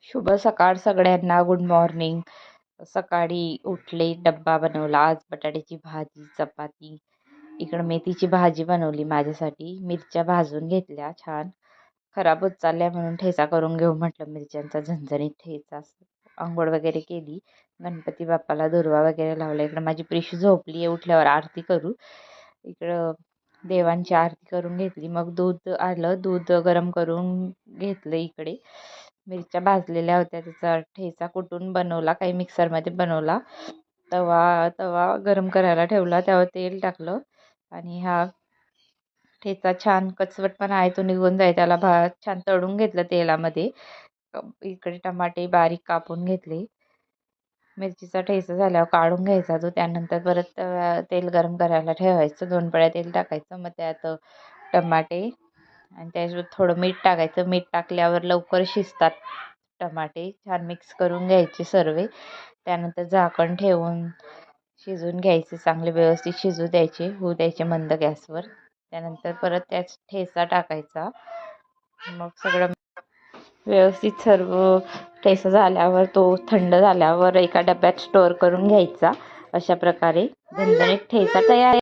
शुभ सकाळ सगळ्यांना. Good morning. सकाळी उठले, डब्बा बनवला. आज बटाट्याची भाजी, चपाती. इकडं मेथीची भाजी बनवली माझ्यासाठी. मिरच्या भाजून घेतल्या छान. खराब होत चालल्या म्हणून ठेचा करून घेऊ म्हटलं. मिरच्यांचा झणझणीत ठेचा. आंघोळ वगैरे केली. गणपती बाप्पाला दुर्वा वगैरे लावला. इकडं माझी प्रिशू झोपली. उठल्यावर आरती करू. इकडं देवांची आरती करून घेतली. मग दूध आलं, दूध गरम करून घेतलं. इकडे मिरच्या भाजलेल्या होत्या, त्याचा ठेचा कुटून बनवला. काही मिक्सरमध्ये बनवला. तवा गरम करायला ठेवला, त्यावर तेल टाकलं आणि हा ठेचा छान कचवटपणा आहे तो निघून जाईल त्याला छान तळून घेतलं तेलामध्ये. इकडे टमाटे बारीक कापून घेतले. मिरचीचा ठेचा झाल्यावर काढून घ्यायचा तो. त्यानंतर परत तेल गरम करायला ठेवायचं. 2 पळ्या तेल टाकायचं. मग त्यात टमाटे आणि त्याच्यात थोडं मीठ टाकायचं. मीठ टाकल्यावर लवकर शिजतात टमाटे. छान मिक्स करून घ्यायचे सर्व. त्यानंतर झाकण ठेवून शिजवून घ्यायचे. चांगले व्यवस्थित शिजू द्यायचे, होऊ द्यायचे मंद गॅसवर. त्यानंतर परत त्यात ठेचा टाकायचा. मग सगळं व्यवस्थित सर्व ठेचा झाल्यावर तो थंड झाल्यावर एका डब्यात स्टोअर करून घ्यायचा. अशा प्रकारे झणझणीत ठेचा तयार.